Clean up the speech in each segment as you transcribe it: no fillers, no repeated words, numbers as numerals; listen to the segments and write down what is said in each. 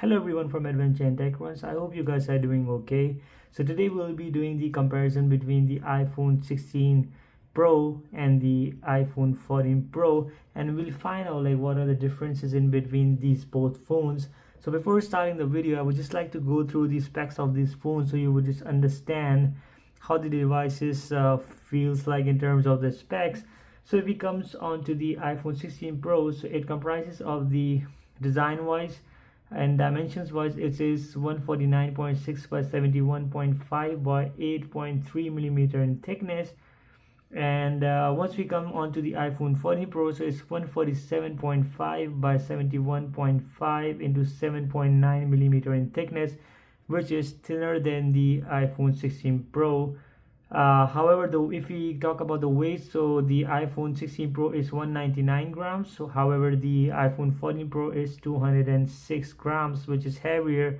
Hello everyone from Adventure and Tech Runs. I hope you guys are doing okay. So today we'll be doing the comparison between the iPhone 16 Pro and the iPhone 14 Pro, and we'll find out like what are the differences in between these both phones. So before starting the video, I would just like to go through the specs of these phones so you would just understand how the devices feels like in terms of the specs. So if it comes on to the iPhone 16 Pro, so it comprises of the design wise and dimensions wise, it is 149.6 by 71.5 by 8.3 millimeter in thickness. And once we come on to the iPhone 14 Pro, so it's 147.5 by 71.5 into 7.9 millimeter in thickness, which is thinner than the iPhone 16 Pro. However, though, if we talk about the weight, so the iPhone 16 Pro is 199 grams. So, however, the iPhone 14 Pro is 206 grams, which is heavier.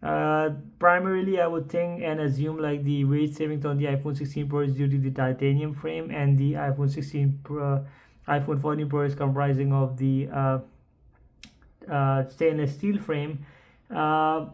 Primarily, I would think and assume like the weight savings on the iPhone 16 Pro is due to the titanium frame, and the iPhone 16 Pro, iPhone 14 Pro is comprising of the stainless steel frame.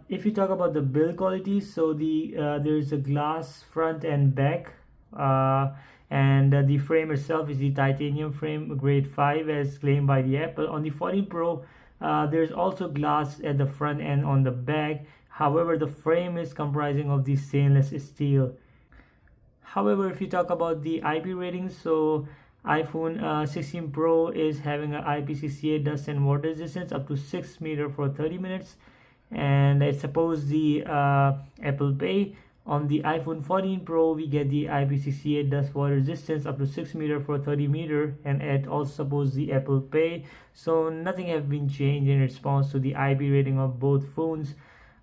If you talk about the build quality, so there's a glass front and back, and the frame itself is the titanium frame grade 5 as claimed by the Apple. On the 14 Pro, there's also glass at the front and on the back. However, the frame is comprising of the stainless steel. However, if you talk about the IP ratings, so iPhone 16 Pro is having an IPCC dust and water resistance up to 6 meter for 30 minutes. And I suppose the Apple Pay. On the iPhone 14 Pro, we get the IPCC dust water resistance up to 6 meter for 30 meter, and it also supports the Apple Pay. So nothing have been changed in response to the IP rating of both phones.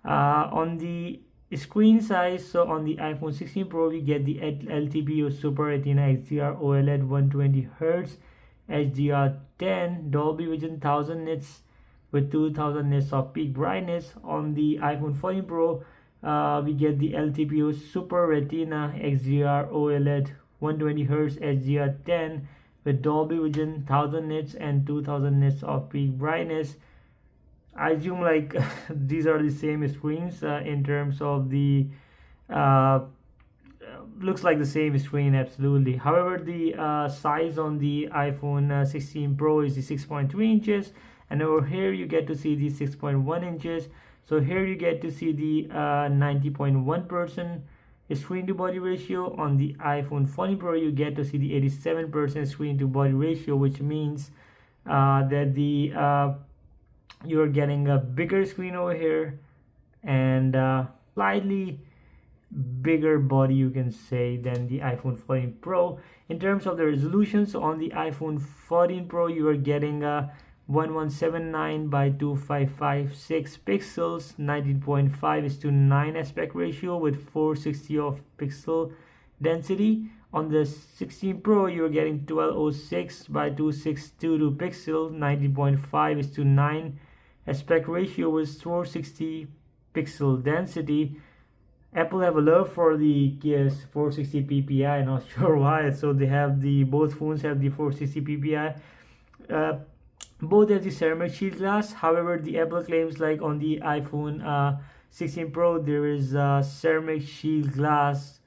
On the screen size, so on the iPhone 16 Pro, we get the LTPO Super Retina XDR OLED 120Hz HDR10 Dolby Vision 1000 nits with 2000 nits of peak brightness. On the iPhone 14 Pro, we get the LTPO Super Retina XDR OLED 120Hz HDR10 with Dolby Vision 1000 nits and 2000 nits of peak brightness. I assume like these are the same screens in terms of the looks like the same screen absolutely. However, the size on the iPhone 16 Pro is the 6.3 inches, and over here you get to see the 6.1 inches. So here you get to see the 90.1% screen to body ratio. On the iPhone 14 Pro, you get to see the 87% screen to body ratio, which means that the you're getting a bigger screen over here and slightly bigger body, you can say, than the iPhone 14 Pro. In terms of the resolution, so on the iPhone 14 Pro, you are getting a 1179 by 2556 pixels, 19.5:9 aspect ratio with 460 of pixel density. On the 16 Pro, you're getting 1206 by 2622 pixel, 19.5:9 aspect ratio with 460 pixel density. Apple have a love for the 460 ppi, not sure why. So they have the both phones have the 460 ppi. Both have the ceramic shield glass. However, the Apple claims like on the iPhone 16 Pro there is ceramic shield glass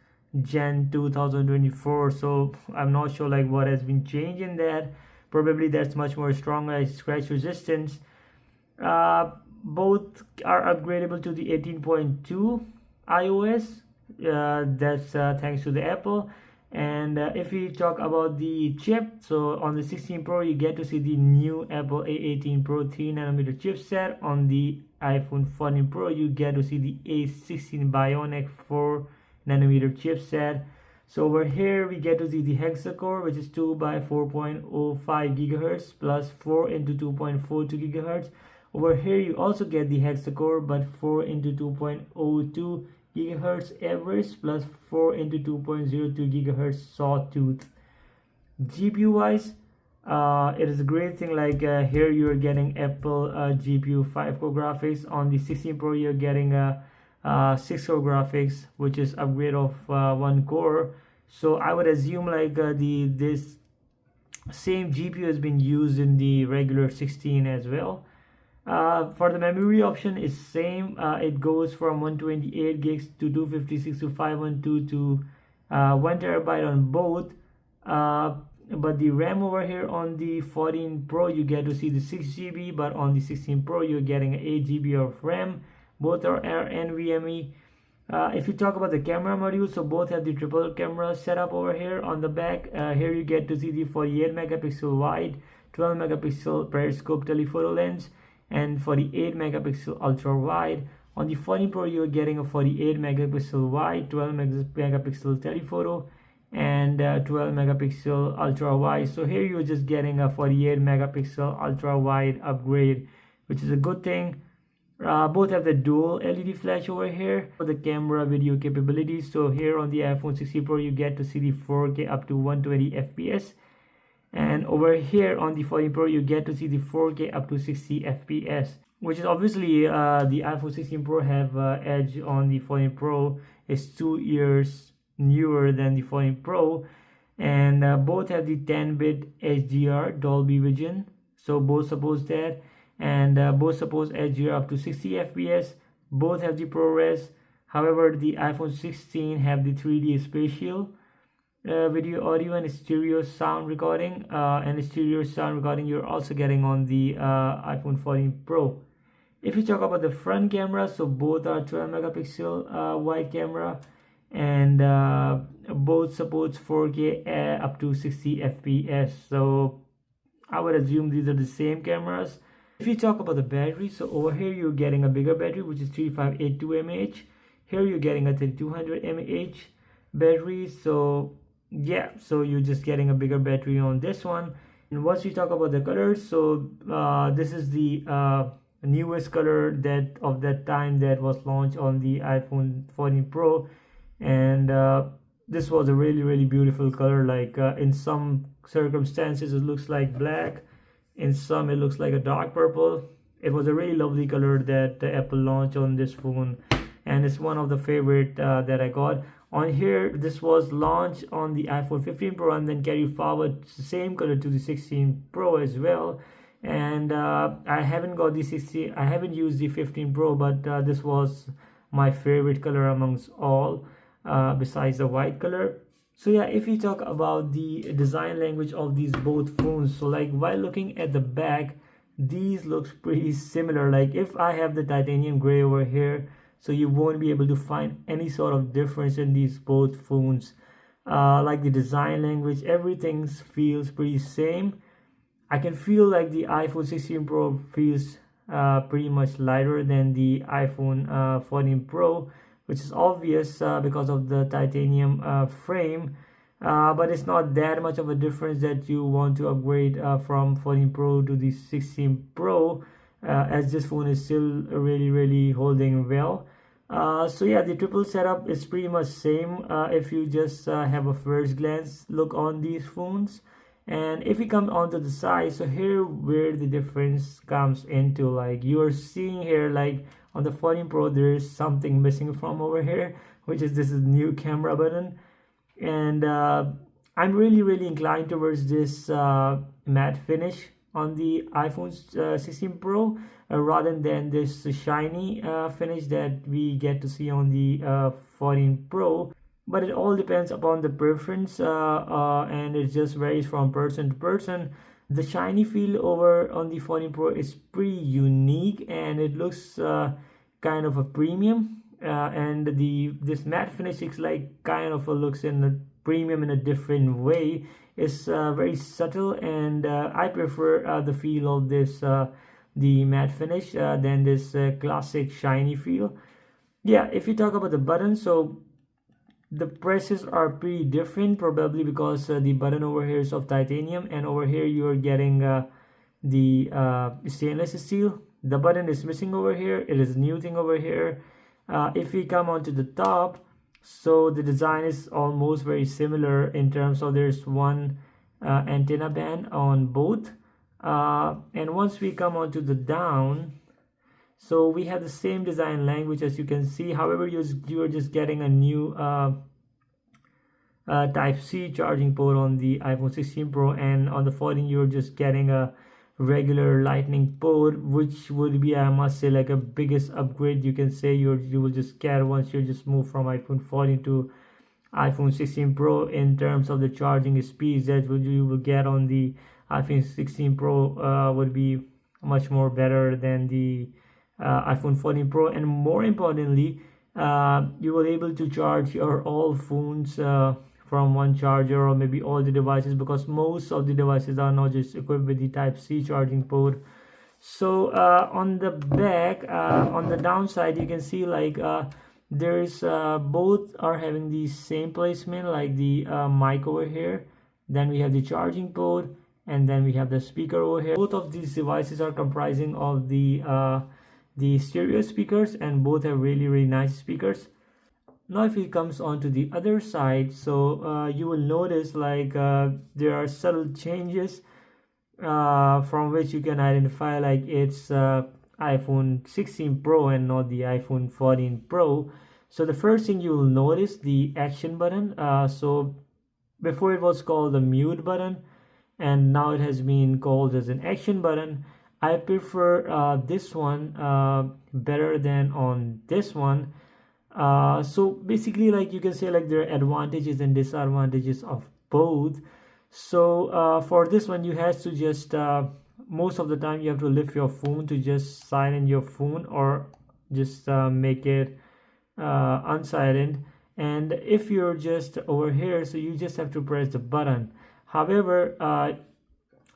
Gen 2024. So I'm not sure like what has been changed in that. Probably that's much more stronger scratch resistance. Both are upgradable to the 18.2 iOS. That's thanks to the Apple. And if we talk about the chip, so on the 16 Pro you get to see the new Apple A18 Pro 3nm chipset. On the iPhone 14 Pro you get to see the A16 Bionic 4nm chipset. So over here we get to see the hexa-core, which is 2 by 4.05 GHz plus 4 into 2.42 GHz. Over here you also get the hexa-core but 4 into 2.02 GHz average plus 4 into 2.02 GHz sawtooth. GPU wise, it is a great thing like here you are getting Apple GPU 5-core graphics. On the 16 Pro you're getting a 6-core graphics, which is upgrade of 1 core. So I would assume like this same GPU has been used in the regular 16 as well. For the memory option is same. It goes from 128 gigs to 256 to 512 to 1 terabyte on both. But the RAM over here on the 14 Pro you get to see the 6 GB, but on the 16 Pro you're getting 8 GB of RAM. Both are NVMe. If you talk about the camera module, so both have the triple camera setup over here on the back. Here you get to see the 48 megapixel wide, 12 megapixel periscope telephoto lens, and 48 megapixel ultra wide. On the 14 Pro you're getting a 48 megapixel wide, 12 megapixel telephoto, and 12 megapixel ultra wide. So here you're just getting a 48 megapixel ultra wide upgrade, which is a good thing. Both have the dual LED flash over here for the camera video capabilities. So here on the iPhone 16 Pro you get to see the 4K up to 120 FPS, and over here on the 14 Pro you get to see the 4K up to 60 FPS, which is obviously the iPhone 16 Pro have edge on the 14 Pro. Is 2 years newer than the 14 Pro, and both have the 10-bit HDR Dolby Vision, so both suppose that, and both suppose HDR up to 60 FPS. Both have the ProRes. However, the iPhone 16 have the 3D spatial video, audio, and stereo sound recording, and stereo sound recording you're also getting on the iPhone 14 Pro. If you talk about the front camera, so both are 12 megapixel wide camera, and both supports 4K up to 60 FPS. So I would assume these are the same cameras. If you talk about the battery, so over here you're getting a bigger battery, which is 3582 mAh. Here you're getting a 3200 mAh battery. So yeah, so you're just getting a bigger battery on this one. And once we talk about the colors, so this is the newest color that of that time that was launched on the iPhone 14 Pro, and this was a really beautiful color. Like in some circumstances it looks like black, in some it looks like a dark purple. It was a really lovely color that Apple launched on this phone, and it's one of the favorite that I got. On here, this was launched on the iPhone 15 Pro and then carried forward the same color to the 16 Pro as well. And I haven't got the 16, I haven't used the 15 Pro, but this was my favorite color amongst all, besides the white color. So yeah, if we talk about the design language of these both phones, so like while looking at the back, these looks pretty similar. Like if I have the titanium gray over here, so you won't be able to find any sort of difference in these both phones. Like the design language, everything feels pretty same. I can feel like the iPhone 16 Pro feels pretty much lighter than the iPhone 14 Pro, which is obvious because of the titanium frame, but it's not that much of a difference that you want to upgrade from 14 Pro to the 16 Pro, as this phone is still really holding well. So yeah, the triple setup is pretty much same if you just have a first glance look on these phones. And if we come onto the side, so here where the difference comes into, like you're seeing here, like on the 14 Pro there's something missing from over here, which is this is new camera button. And I'm really inclined towards this matte finish on the iPhone 16 Pro rather than this shiny finish that we get to see on the 14 Pro. But it all depends upon the preference, and it just varies from person to person. The shiny feel over on the 14 Pro is pretty unique, and it looks kind of a premium, and this matte finish is like kind of looks in a premium in a different way. It's very subtle, and I prefer the feel of this the matte finish than this classic shiny feel. Yeah, if you talk about the buttons, so the presses are pretty different, probably because the button over here is of titanium, and over here you are getting the stainless steel. The button is missing over here. It is a new thing over here. If we come onto the top, so the design is almost very similar in terms of there's one antenna band on both, and once we come onto the down, so we have the same design language as you can see. However, you're just getting a new Type-C charging port on the iPhone 16 Pro, and on the 14 you're just getting a regular lightning port, which would be, I must say, like a biggest upgrade you can say you will just get once you just move from iPhone 14 to iPhone 16 Pro in terms of the charging speeds that you will get on the iPhone 16 Pro would be much more better than the iPhone 14 Pro. And more importantly, you will able to charge your all phones from one charger, or maybe all the devices, because most of the devices are not just equipped with the Type-C charging port. So on the back, on the downside, you can see like there's both are having the same placement, like the mic over here, then we have the charging port, and then we have the speaker over here. Both of these devices are comprising of the stereo speakers, and both have really nice speakers. Now if it comes on to the other side, so you will notice like there are subtle changes from which you can identify like it's iPhone 16 Pro and not the iPhone 14 Pro. So the first thing you will notice, the action button. So before it was called the mute button, and now it has been called as an action button. I prefer this one better than on this one. So basically, like you can say, like there are advantages and disadvantages of both. So for this one, you have to just most of the time you have to lift your phone to just silence your phone, or just make it unsilent. And if you're just over here, so you just have to press the button. However,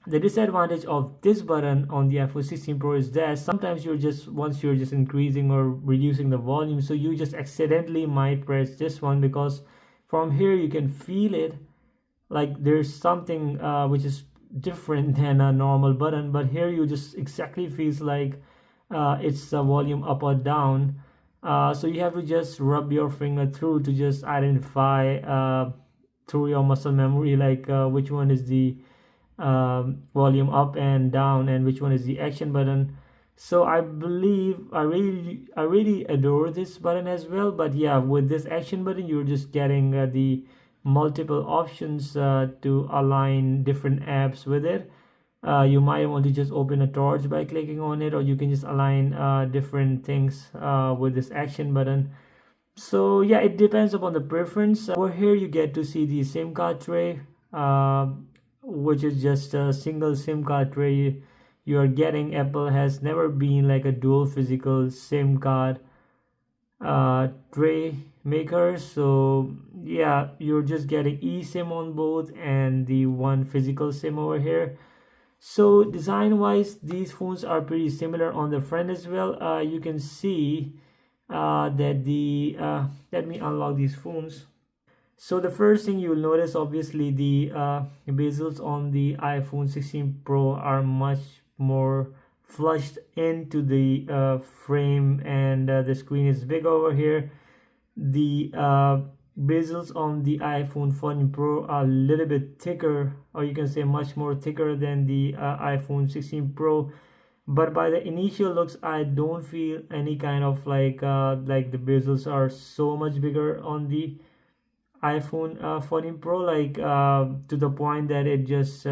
the disadvantage of this button on the iPhone 16 Pro is that sometimes once you're just increasing or reducing the volume, so you just accidentally might press this one, because from here you can feel it like there's something which is different than a normal button, but here you just exactly feels like it's a volume up or down. So you have to just rub your finger through to just identify through your muscle memory like which one is the volume up and down, and which one is the action button. So I believe I really adore this button as well. But yeah, with this action button you're just getting the multiple options to align different apps with it. You might want to just open a torch by clicking on it, or you can just align different things with this action button. So yeah, it depends upon the preference. Over here you get to see the SIM card tray, which is just a single SIM card tray you are getting. Apple has never been like a dual physical SIM card tray maker. So yeah, you're just getting eSIM on both and the one physical SIM over here. So design wise, these phones are pretty similar on the front as well. You can see that the let me unlock these phones. So the first thing you will notice, obviously the bezels on the iPhone 16 Pro are much more flushed into the frame, and the screen is big over here. The bezels on the iPhone 14 Pro are a little bit thicker, or you can say much more thicker than the iPhone 16 Pro. But by the initial looks, I don't feel any kind of like the bezels are so much bigger on the iPhone 14 Pro, like to the point that it just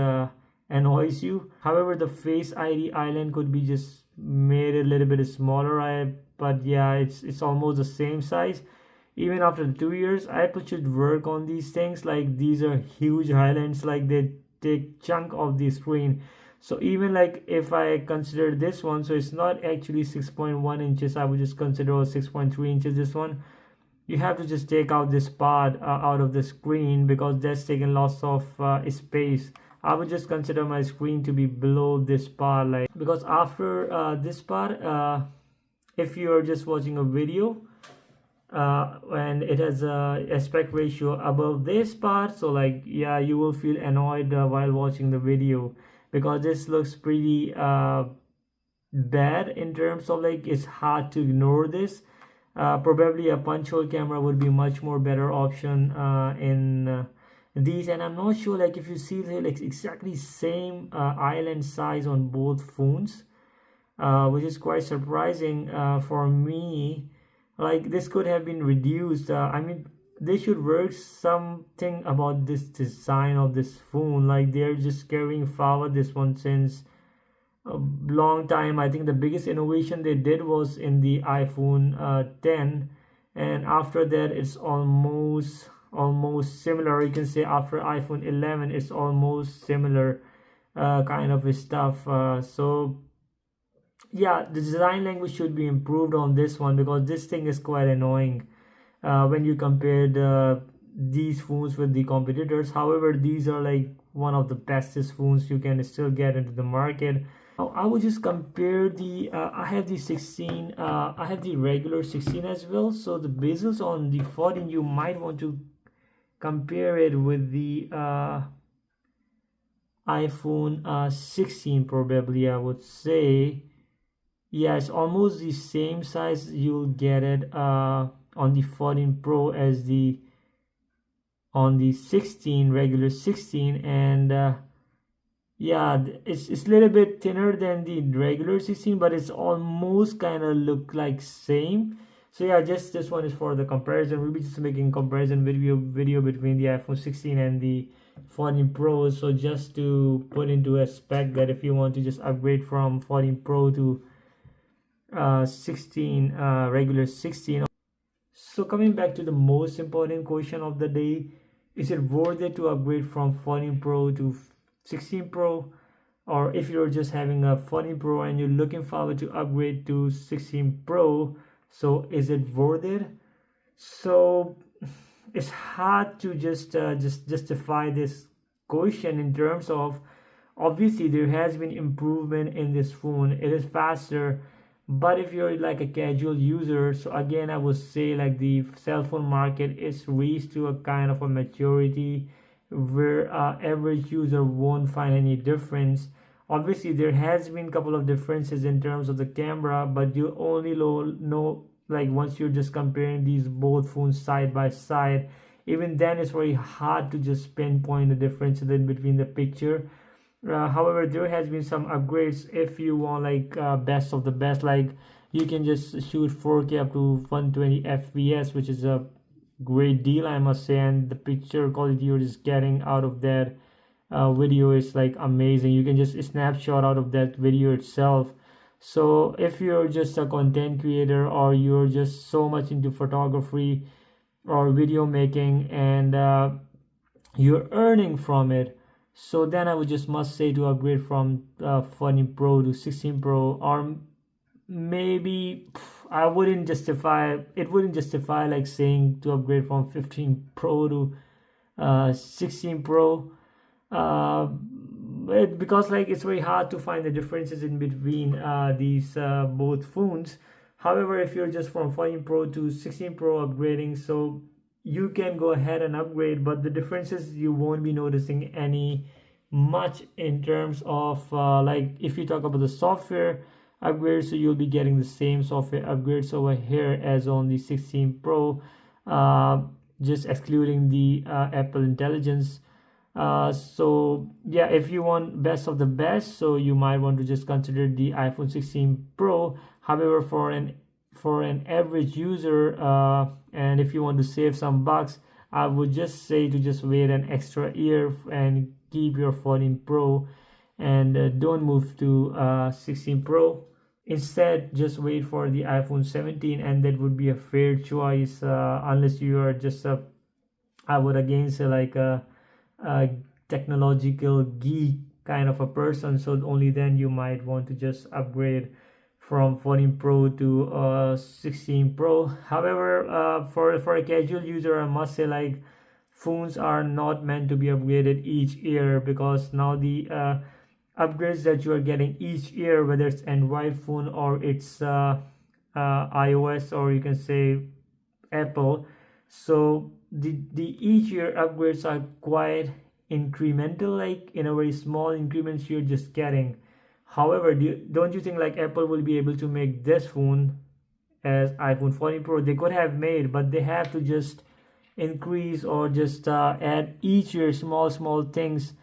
annoys you. However, the Face ID island could be just made a little bit smaller. But yeah, it's almost the same size. Even after 2 years, Apple should work on these things. Like these are huge islands, like they take chunk of the screen. So even like if I consider this one, so it's not actually 6.1 inches, I would just consider 6.3 inches this one. You have to just take out this part out of the screen, because that's taking lots of space. I would just consider my screen to be below this part, like, because after this part, if you're just watching a video and it has a aspect ratio above this part, so like yeah, you will feel annoyed while watching the video, because this looks pretty bad in terms of like it's hard to ignore this. Probably a punch hole camera would be much more better option in these. And I'm not sure like if you see like exactly same island size on both phones, which is quite surprising for me. Like this could have been reduced. I mean, they should work something about this design of this phone. Like they're just carrying forward this one since a long time. I think the biggest innovation they did was in the iPhone 10, and after that it's almost similar. You can say after iPhone 11 it's almost similar kind of stuff. So yeah, the design language should be improved on this one, because this thing is quite annoying when you compare these phones with the competitors. However, these are like one of the bestest phones you can still get into the market. Now, I would just compare the I have the 16, I have the regular 16 as well. So the bezels on the 14, you might want to compare it with the iPhone 16, probably, I would say. Yeah, it's almost the same size. You'll get it on the 14 Pro as the on the 16, regular 16. And yeah, it's a little bit thinner than the regular 16, but it's almost kind of look like same. So yeah, just this one is for the comparison. We'll be just making comparison video between the iPhone 16 and the 14 Pro. So just to put into aspect that if you want to just upgrade from 14 Pro to 16, regular 16. So coming back to the most important question of the day, is it worth it to upgrade from 14 Pro to 16 Pro? Or if you're just having a 14 Pro and you're looking forward to upgrade to 16 Pro, so is it worth it? So it's hard to just justify this question in terms of, obviously there has been improvement in this phone, it is faster. But if you're like a casual user, so again I would say like the cell phone market is reached to a kind of a maturity where average user won't find any difference. Obviously there has been a couple of differences in terms of the camera, but you only know like once you're just comparing these both phones side by side. Even then it's very hard to just pinpoint the differences in between the picture. However, there has been some upgrades if you want like best of the best. Like you can just shoot 4K up to 120 fps, which is a great deal, I must say. And the picture quality you're just getting out of that video is like amazing. You can just snapshot out of that video itself. So if you're just a content creator, or you're just so much into photography or video making, and you're earning from it, so then I would just must say to upgrade from 14 Pro to 16 Pro. Or maybe I wouldn't justify it, wouldn't justify like saying to upgrade from 15 Pro to 16 Pro, because like it's very hard to find the differences in between these both phones. However, if you're just from 14 Pro to 16 Pro upgrading, so you can go ahead and upgrade, but the differences you won't be noticing any much in terms of like if you talk about the software upgrade, so you'll be getting the same software upgrades over here as on the 16 Pro, just excluding the Apple Intelligence. So yeah, if you want best of the best, so you might want to just consider the iPhone 16 Pro. However, for an average user, and if you want to save some bucks, I would just say to just wait an extra year and keep your 14 Pro, and don't move to 16 Pro. Instead, just wait for the iPhone 17, and that would be a fair choice, unless you are just a, I would again say like a technological geek kind of a person. So only then you might want to just upgrade from 14 Pro to 16 Pro. However, for a casual user, I must say like phones are not meant to be upgraded each year, because now the upgrades that you are getting each year, whether it's Android phone or it's iOS, or you can say Apple, so the each year upgrades are quite incremental, like in a very small increments you're just getting. However, don't you think like Apple will be able to make this phone as iPhone 14 Pro? They could have made, but they have to just increase or just add each year small things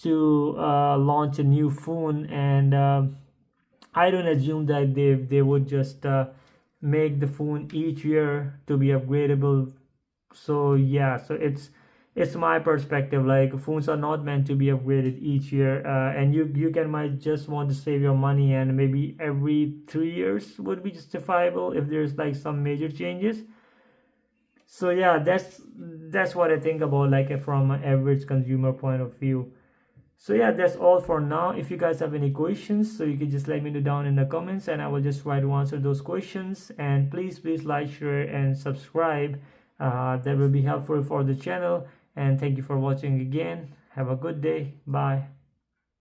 to launch a new phone. And I don't assume that they would just make the phone each year to be upgradable. So yeah, so it's my perspective. Like phones are not meant to be upgraded each year, and you can might just want to save your money, and maybe every 3 years would be justifiable if there's like some major changes. So yeah, that's what I think about, like from an average consumer point of view. So yeah, that's all for now. If you guys have any questions, so you can just let me know down in the comments, and I will just try to answer those questions. And please like, share, and subscribe. That will be helpful for the channel. And thank you for watching again. Have a good day. Bye.